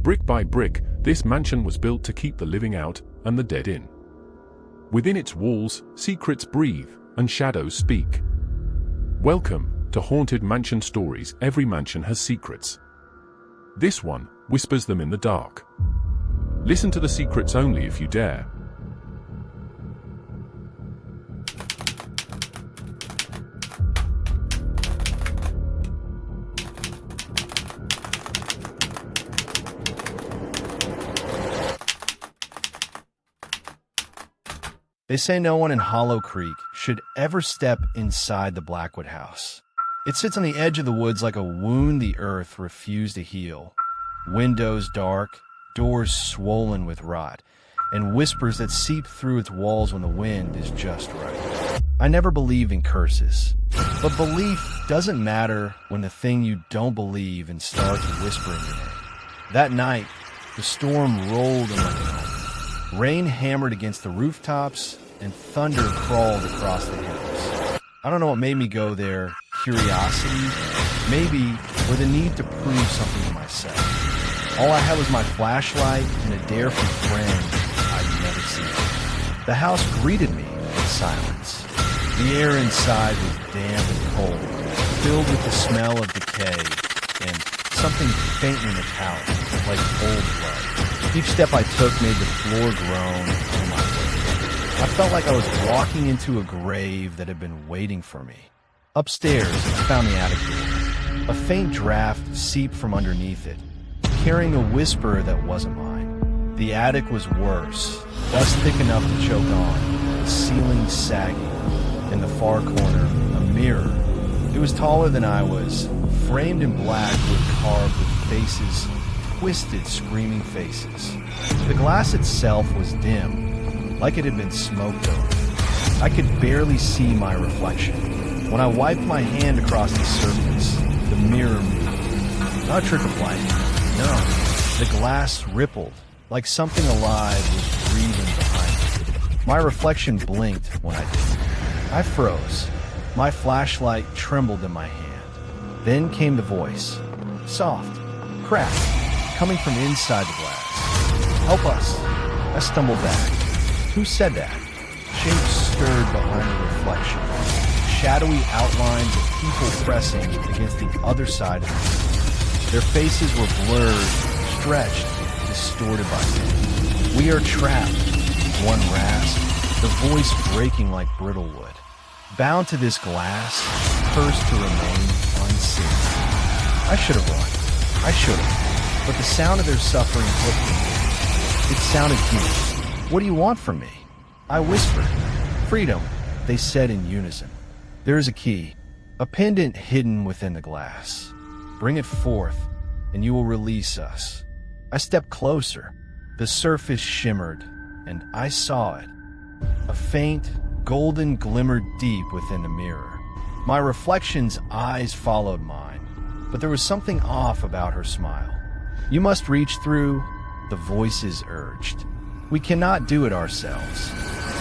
Brick by brick, this mansion was built to keep the living out and the dead in. Within its walls, secrets breathe and shadows speak. Welcome to Haunted Mansion Stories. Every mansion has secrets. This one whispers them in the dark. Listen to the secrets only if you dare. They say no one in Hollow Creek should ever step inside the Blackwood House. It sits on the edge of the woods like a wound the earth refused to heal. Windows dark, doors swollen with rot, and whispers that seep through its walls when the wind is just right. I never believed in curses, but belief doesn't matter when the thing you don't believe in starts whispering your name. That night, the storm rolled in like a home. Rain hammered against the rooftops, and thunder crawled across the hills. I don't know what made me go there. Curiosity, maybe, or the need to prove something to myself. All I had was my flashlight and a dare from friends I'd never seen. The house greeted me in silence. The air inside was damp and cold, filled with the smell of decay and something faintly metallic, like old blood. Each step I took made the floor groan under my weight. I felt like I was walking into a grave that had been waiting for me. Upstairs, I found the attic door. A faint draft seeped from underneath it, carrying a whisper that wasn't mine. The attic was worse, dust thick enough to choke on, the ceiling sagging. In the far corner, a mirror. It was taller than I was, framed in black with carved with faces, twisted, screaming faces. The glass itself was dim, like it had been smoked over. I could barely see my reflection. When I wiped my hand across the surface, the mirror moved. Not a trick of light, no. The glass rippled, like something alive was breathing behind it. My reflection blinked when I did. I froze. My flashlight trembled in my hand. Then came the voice. Soft, cracked, coming from inside the glass. Help us. I stumbled back. Who said that? Shapes stirred behind the reflection. Shadowy outlines of people pressing against the other side of me. Their faces were blurred, stretched, distorted by pain. We are trapped. One rasped, the voice breaking like brittle wood. Bound to this glass, cursed to remain unseen. I should have run. I should have. But the sound of their suffering hooked me. It sounded human. What do you want from me? I whispered. Freedom, they said in unison. There is a key, a pendant hidden within the glass. Bring it forth, and you will release us. I stepped closer. The surface shimmered, and I saw it. A faint, golden glimmer deep within the mirror. My reflection's eyes followed mine, but there was something off about her smile. You must reach through, the voices urged. We cannot do it ourselves.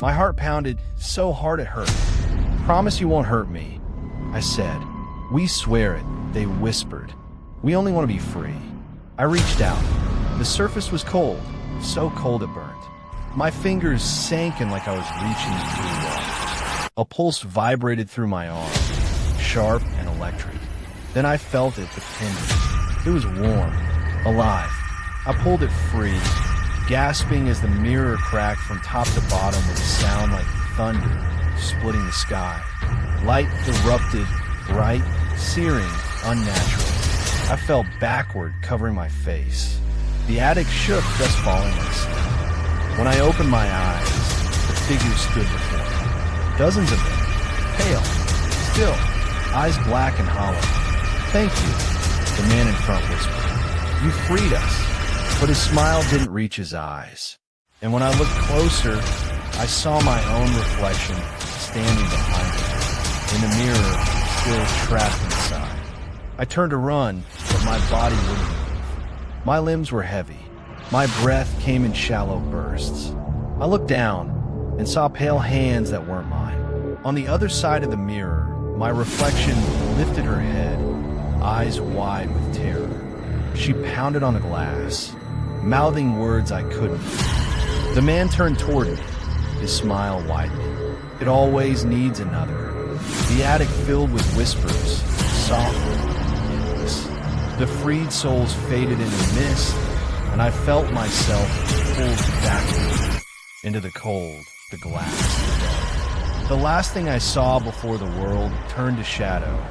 My heart pounded so hard it hurt. Promise you won't hurt me, I said. We swear it, they whispered. We only want to be free. I reached out. The surface was cold, so cold it burned. My fingers sank in like I was reaching through water. A pulse vibrated through my arm, sharp and electric. Then I felt it, the pendant. It was warm, alive. I pulled it free, gasping as the mirror cracked from top to bottom with a sound like thunder splitting the sky. Light erupted, bright, searing, unnatural. I fell backward, covering my face. The attic shook, thus falling on snow. When I opened my eyes, the figures stood before me. Dozens of them, pale, still, eyes black and hollow. Thank you, the man in front whispered. You freed us. But his smile didn't reach his eyes. And when I looked closer, I saw my own reflection standing behind him, in the mirror, still trapped inside. I turned to run, but my body wouldn't move. My limbs were heavy. My breath came in shallow bursts. I looked down and saw pale hands that weren't mine. On the other side of the mirror, my reflection lifted her head, eyes wide with terror. She pounded on the glass. mouthing words I couldn't. The man turned toward me, his smile widening. It always needs another. The attic filled with whispers, soft and endless. The freed souls faded into mist, and I felt myself pulled backward into the cold, the glass. The last thing I saw before the world turned to shadow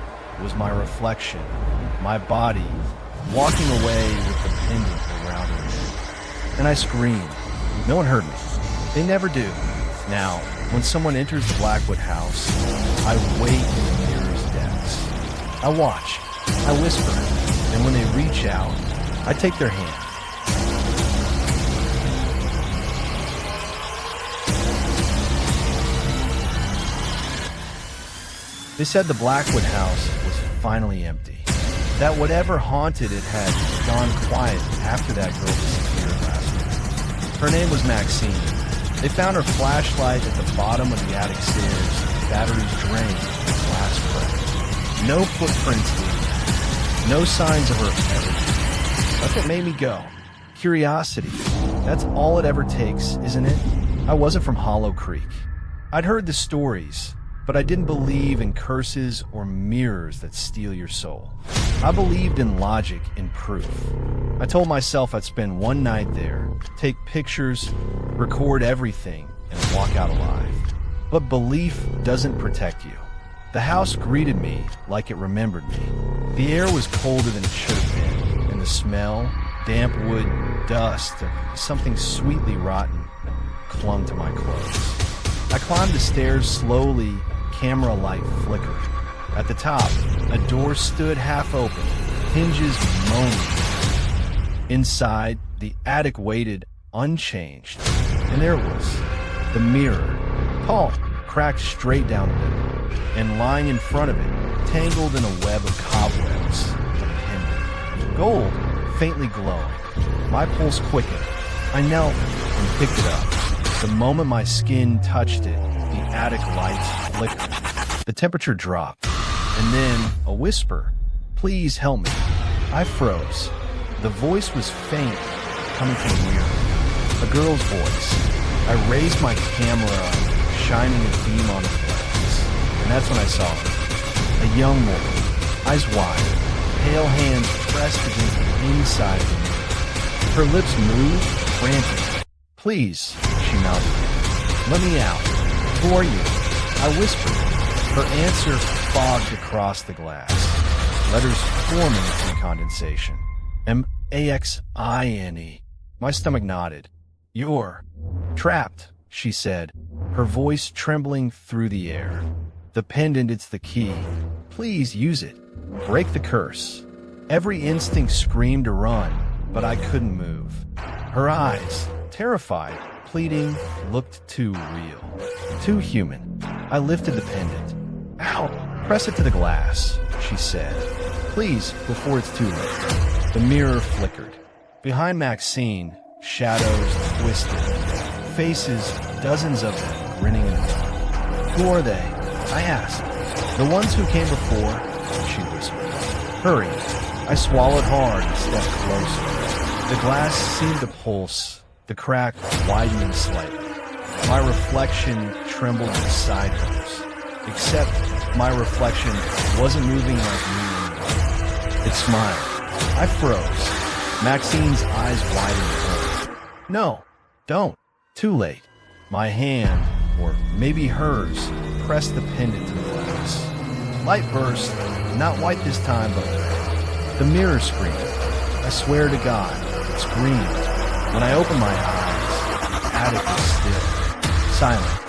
was my reflection, my body, walking away with the pendant around me. And I screamed. No one heard me. They never do. Now, when someone enters the Blackwood House, I wait in the mirror's depths. I watch, I whisper, and when they reach out, I take their hand. They said the Blackwood House was finally empty. That whatever haunted it had gone quiet after that girl disappeared last week. Her name was Maxine. They found her flashlight at the bottom of the attic stairs, batteries drained, glass cracked. No footprints leading, no signs of her ever. That's what made me go. Curiosity. That's all it ever takes, isn't it? I wasn't from Hollow Creek. I'd heard the stories, but I didn't believe in curses or mirrors that steal your soul. I believed in logic and proof. I told myself I'd spend one night there, take pictures, record everything, and walk out alive. But belief doesn't protect you. The house greeted me like it remembered me. The air was colder than it should have been, and the smell, damp wood, dust, of something sweetly rotten, clung to my clothes. I climbed the stairs slowly, camera light flickering. At the top, a door stood half open, hinges moaning. Inside, the attic waited unchanged. And there it was, the mirror, tall, cracked straight down the middle, and lying in front of it, tangled in a web of cobwebs, a pendant. Gold, faintly glowing. My pulse quickened. I knelt and picked it up. The moment my skin touched it, the attic lights flickered. The temperature dropped, and then a whisper, "Please help me." I froze. The voice was faint, coming from the mirror. A girl's voice. I raised my camera, shining a beam on the glass, and that's when I saw her. A young woman, eyes wide, pale hands pressed against the inside of the mirror. Her lips moved, frantic. "Please," she mouthed. "Let me out. Who are you?" I whispered. Her answer fogged across the glass. Letters forming from condensation. Maxine. My stomach nodded. "You're trapped," she said, her voice trembling through the air. "The pendant, it's the key. Please use it. Break the curse." Every instinct screamed to run, but I couldn't move. Her eyes, terrified, pleading, looked too real, too human. I lifted the pendant. "Ow! Press it to the glass," she said. "Please, before it's too late." The mirror flickered. Behind Maxine, shadows twisted. Faces, dozens of them, grinning in the dark. "Who are they?" I asked. "The ones who came before," she whispered. "Hurry." I swallowed hard and stepped closer. The glass seemed to pulse, the crack widening slightly. My reflection trembled beside hers. Except my reflection wasn't moving like me anymore. It smiled. I froze. Maxine's eyes widened. "No, don't. Too late." My hand, or maybe hers, pressed the pendant to the glass. Light burst, not white this time, but red. The mirror screamed. I swear to God, it screamed. When I opened my eyes, the attic was still, silent.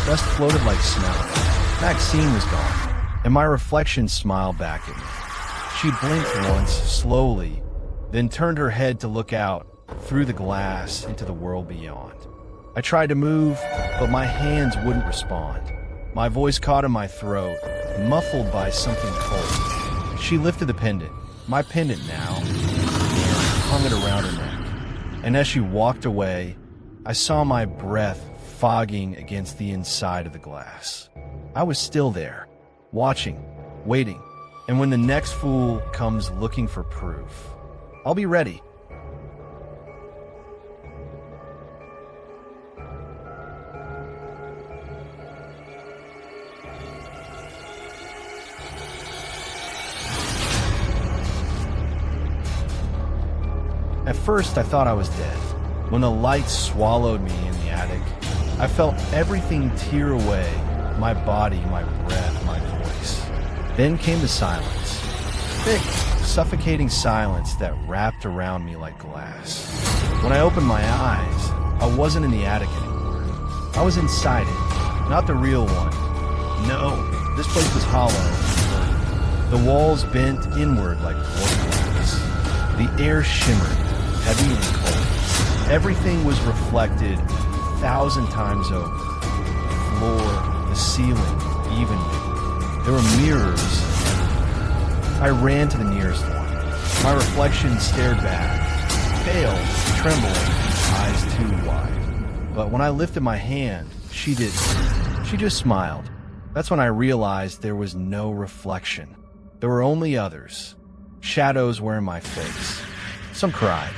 Dust floated like snow. Maxine was gone, and my reflection smiled back at me. She blinked once, slowly, then turned her head to look out through the glass into the world beyond. I tried to move, but my hands wouldn't respond. My voice caught in my throat, muffled by something cold. She lifted the pendant, my pendant now, and hung it around her neck. And as she walked away, I saw my breath fogging against the inside of the glass. I was still there, watching, waiting, and when the next fool comes looking for proof, I'll be ready. At first, I thought I was dead. When the light swallowed me in the attic, I felt everything tear away, my body, my breath, my voice. Then came the silence. Thick, suffocating silence that wrapped around me like glass. When I opened my eyes, I wasn't in the attic anymore. I was inside it, not the real one. No, this place was hollow. The walls bent inward like warped glass. The air shimmered, heavy and cold. Everything was reflected 1,000 times over. The floor, the ceiling, even me. There were mirrors everywhere. I ran to the nearest one. My reflection stared back, pale, trembling, eyes too wide. But when I lifted my hand, she didn't. She just smiled. That's when I realized there was no reflection. There were only others. Shadows were in my face. Some cried.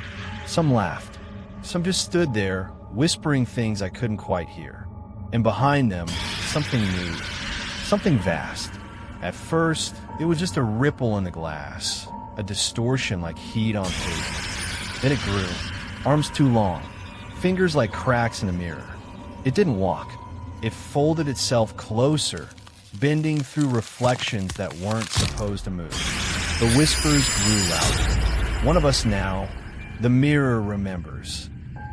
Some laughed. Some just stood there, whispering things I couldn't quite hear. And behind them, something moved. Something vast. At first, it was just a ripple in the glass, a distortion like heat on paper. Then it grew. Arms too long. Fingers like cracks in a mirror. It didn't walk. It folded itself closer, bending through reflections that weren't supposed to move. The whispers grew louder. One of us now. The mirror remembers.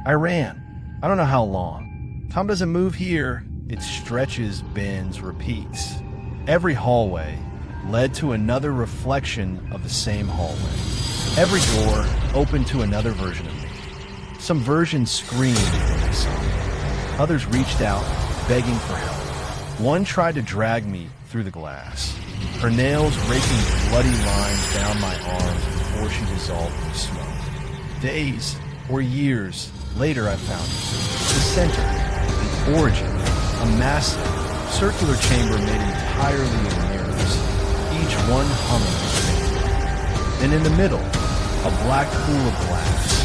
I ran. I don't know how long. Time doesn't move here. It stretches, bends, repeats. Every hallway led to another reflection of the same hallway. Every door opened to another version of me. Some versions screamed when they saw me. Others reached out, begging for help. One tried to drag me through the glass, her nails raking bloody lines down my arms before she dissolved in smoke. Days or years later, I found it. The center, the origin, a massive, circular chamber made entirely of mirrors, each one humming the same. And in the middle, a black pool of glass,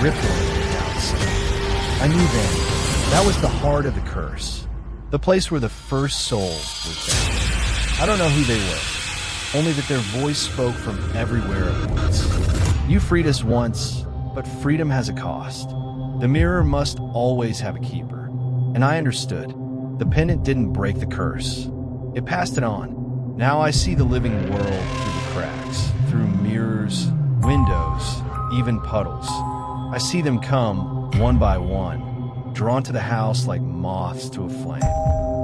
rippling downside. I knew then that was the heart of the curse, the place where the first soul was bound. I don't know who they were, only that their voice spoke from everywhere at once. You freed us once, but freedom has a cost. The mirror must always have a keeper. And I understood. The pendant didn't break the curse. It passed it on. Now I see the living world through the cracks, through mirrors, windows, even puddles. I see them come, one by one, drawn to the house like moths to a flame.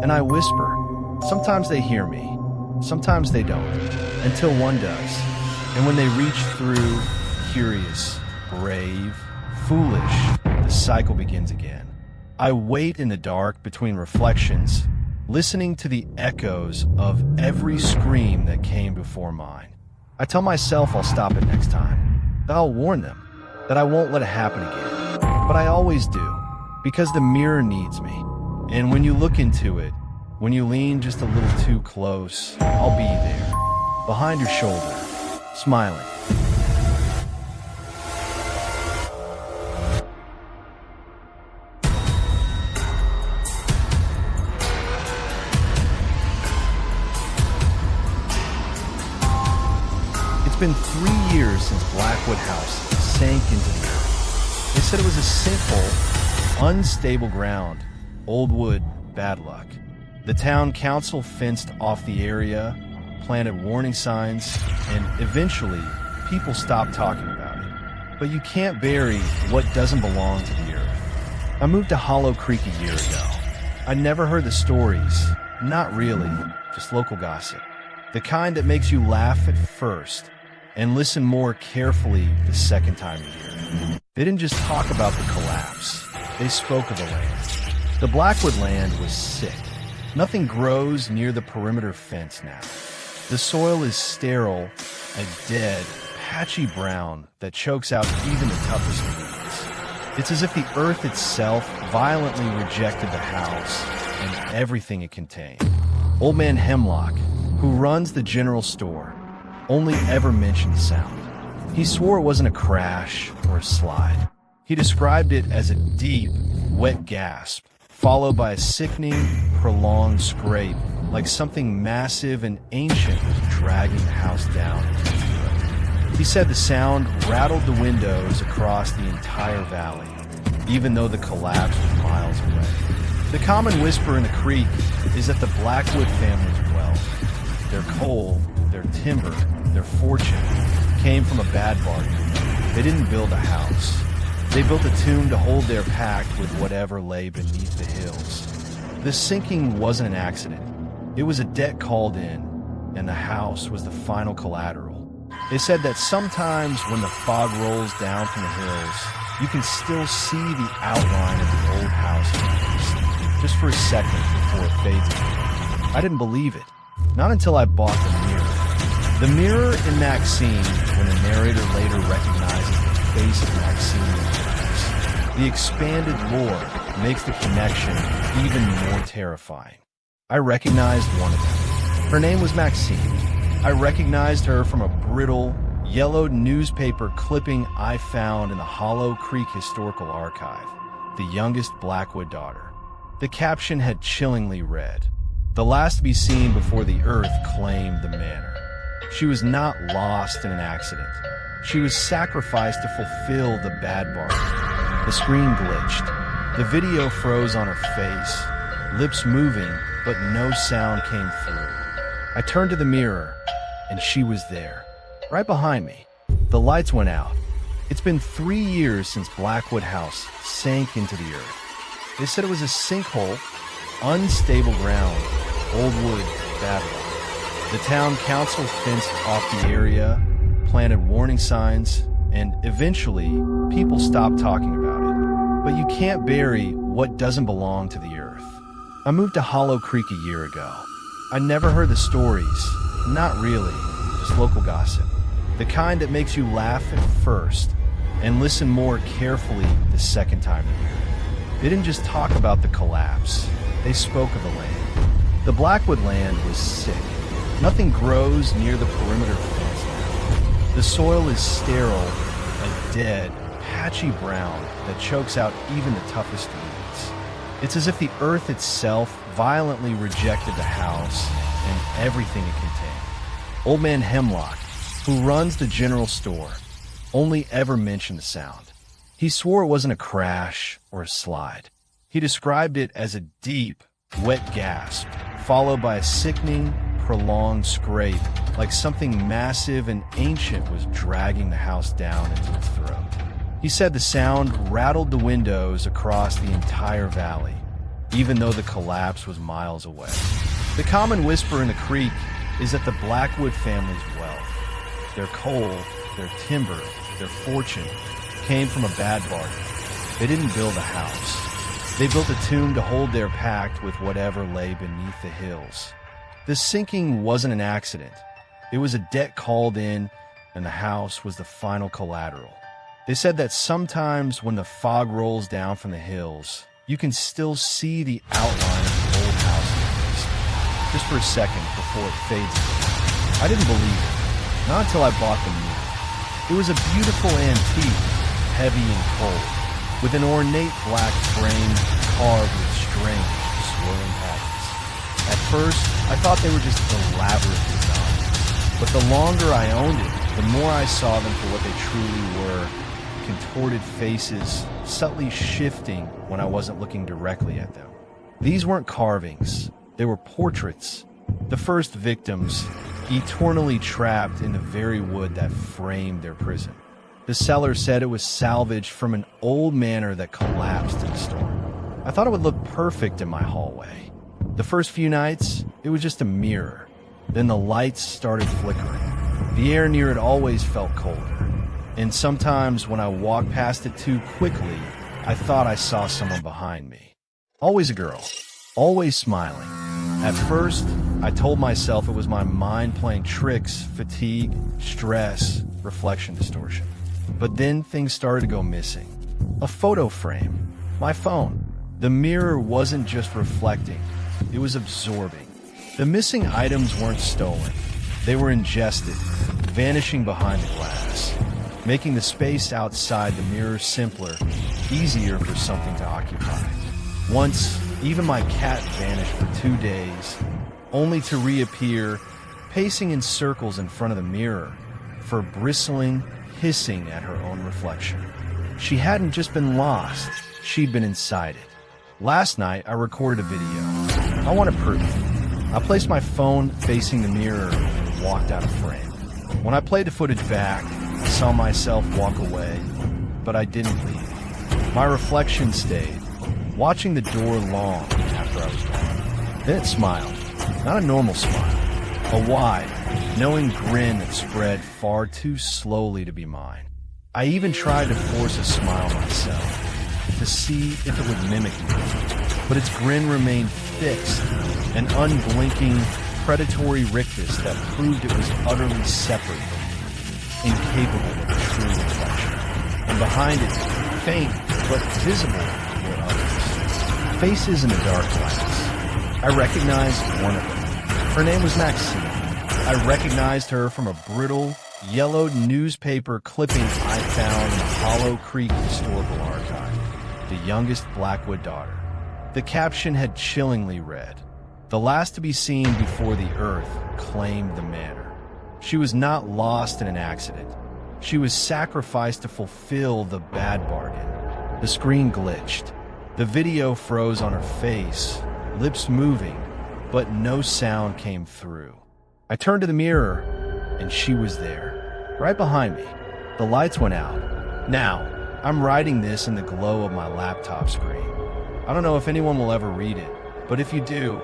And I whisper. Sometimes they hear me. Sometimes they don't. Until one does. And when they reach through, curious, brave, foolish, the cycle begins again. I wait in the dark between reflections, listening to the echoes of every scream that came before mine. I tell myself I'll stop it next time, that I'll warn them, that I won't let it happen again. But I always do, because the mirror needs me. And when you look into it, when you lean just a little too close, I'll be there, behind your shoulder, smiling. It's been 3 years since Blackwood House sank into the earth. They said it was a sinkhole, unstable ground, old wood, bad luck. The town council fenced off the area, planted warning signs, and eventually, people stopped talking about it. But you can't bury what doesn't belong to the earth. I moved to Hollow Creek a year ago. I never heard the stories, not really, just local gossip. The kind that makes you laugh at first and listen more carefully the second time you hear it. They didn't just talk about the collapse, they spoke of the land. The Blackwood land was sick. Nothing grows near the perimeter fence now. The soil is sterile, a dead, patchy brown that chokes out even the toughest weeds. It's as if the earth itself violently rejected the house and everything it contained. Old Man Hemlock, who runs the general store, only ever mentioned sound. He swore it wasn't a crash or a slide. He described it as a deep, wet gasp, followed by a sickening, prolonged scrape, like something massive and ancient was dragging the house down into its throat. He said the sound rattled the windows across the entire valley, even though the collapse was miles away. The common whisper in the creek is that the Blackwood family's wealth, their coal, their timber, their fortune, came from a bad bargain. They didn't build a house. They built a tomb to hold their pact with whatever lay beneath the hills. The sinking wasn't an accident. It was a debt called in, and the house was the final collateral. They said that sometimes when the fog rolls down from the hills, you can still see the outline of the old house in the east, just for a second before it fades again. I didn't believe it, not until I bought the mirror. The mirror in Maxine, when the narrator later recognizes the face of Maxine in the glass. The expanded lore makes the connection even more terrifying. I recognized one of them. Her name was Maxine. I recognized her from a brittle, yellowed newspaper clipping I found in the Hollow Creek Historical Archive, the youngest Blackwood daughter. The caption had chillingly read, "The last to be seen before the earth claimed the manor." She was not lost in an accident. She was sacrificed to fulfill the bad bargain. The screen glitched. The video froze on her face, lips moving, but no sound came through. I turned to the mirror, and she was there, right behind me. The lights went out. It's been 3 years since Blackwood House sank into the earth. They said it was a sinkhole, unstable ground, old wood, bad luck. The town council fenced off the area, planted warning signs, and eventually, people stopped talking about it. But you can't bury what doesn't belong to the earth. I moved to Hollow Creek a year ago. I never heard the stories. Not really, just local gossip. The kind that makes you laugh at first and listen more carefully the second time you hear it. They didn't just talk about the collapse. They spoke of the land. The Blackwood land was sick. Nothing grows near the perimeter fence now. The soil is sterile, a dead, patchy brown that chokes out even the toughest weeds. It's as if the earth itself violently rejected the house and everything it contained. Old Man Hemlock, who runs the general store, only ever mentioned the sound. He swore it wasn't a crash or a slide. He described it as a deep, wet gasp, followed by a sickening, prolonged scrape, like something massive and ancient was dragging the house down into its throat. He said the sound rattled the windows across the entire valley, even though the collapse was miles away. The common whisper in the creek is that the Blackwood family's wealth, their coal, their timber, their fortune, came from a bad bargain. They didn't build a house. They built a tomb to hold their pact with whatever lay beneath the hills. The sinking wasn't an accident. It was a debt called in, and the house was the final collateral. They said that sometimes when the fog rolls down from the hills, you can still see the outline of the old house in the east, just for a second before it fades again. I didn't believe it, not until I bought the mirror. It was a beautiful antique, heavy and cold, with an ornate black frame carved with strange, swirling patterns. At first, I thought they were just elaborate designs, but the longer I owned it, the more I saw them for what they truly were: contorted faces, subtly shifting when I wasn't looking directly at them. These weren't carvings, they were portraits. The first victims, eternally trapped in the very wood that framed their prison. The seller said it was salvaged from an old manor that collapsed in a storm. I thought it would look perfect in my hallway. The first few nights, it was just a mirror. Then the lights started flickering. The air near it always felt colder. And sometimes when I walked past it too quickly, I thought I saw someone behind me. Always a girl, always smiling. At first, I told myself it was my mind playing tricks, fatigue, stress, reflection distortion. But then things started to go missing. A photo frame, my phone. The mirror wasn't just reflecting, it was absorbing. The missing items weren't stolen. They were ingested, vanishing behind the glass, making the space outside the mirror simpler, easier for something to occupy. Once, even my cat vanished for 2 days, only to reappear, pacing in circles in front of the mirror, fur bristling, hissing at her own reflection. She hadn't just been lost, she'd been inside it. Last night, I recorded a video. I wanted proof. I placed my phone facing the mirror and walked out of frame. When I played the footage back, I saw myself walk away, but I didn't leave. My reflection stayed, watching the door long after I was gone. Then it smiled. Not a normal smile. A wide, knowing grin that spread far too slowly to be mine. I even tried to force a smile myself, to see if it would mimic me. But its grin remained fixed, an unblinking, predatory rictus that proved it was utterly separate from me, incapable of a true reflection. And behind it, faint but visible were others. Faces in the dark glass. I recognized one of them. Her name was Maxine. I recognized her from a brittle, yellowed newspaper clipping I found in the Hollow Creek Historical Archive. The youngest Blackwood daughter. The caption had chillingly read, "The last to be seen before the earth claimed the manor." She was not lost in an accident. She was sacrificed to fulfill the bad bargain. The screen glitched. The video froze on her face, lips moving, but no sound came through. I turned to the mirror, and she was there, right behind me. The lights went out. Now, I'm writing this in the glow of my laptop screen. I don't know if anyone will ever read it, but if you do,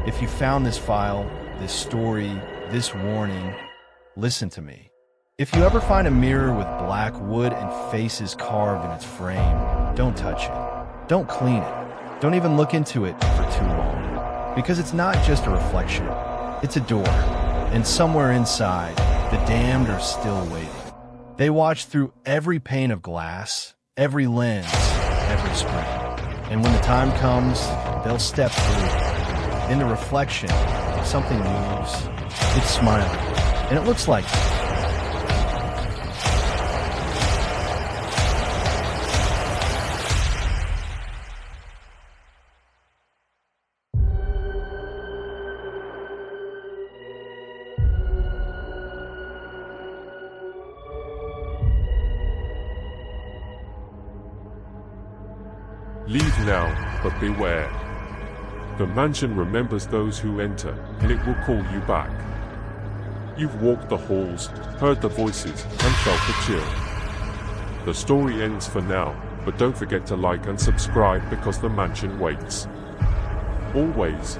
if you found this file, this story, this warning, listen to me. If you ever find a mirror with black wood and faces carved in its frame, don't touch it. Don't clean it. Don't even look into it for too long. Because it's not just a reflection. It's a door. And somewhere inside, the damned are still waiting. They watch through every pane of glass, every lens, every screen. And when the time comes, they'll step through. In the reflection, something moves. It's smiling. And it looks like you. Leave now, but beware. The mansion remembers those who enter, and it will call you back. You've walked the halls, heard the voices, and felt the chill. The story ends for now, but don't forget to like and subscribe because the mansion waits. Always.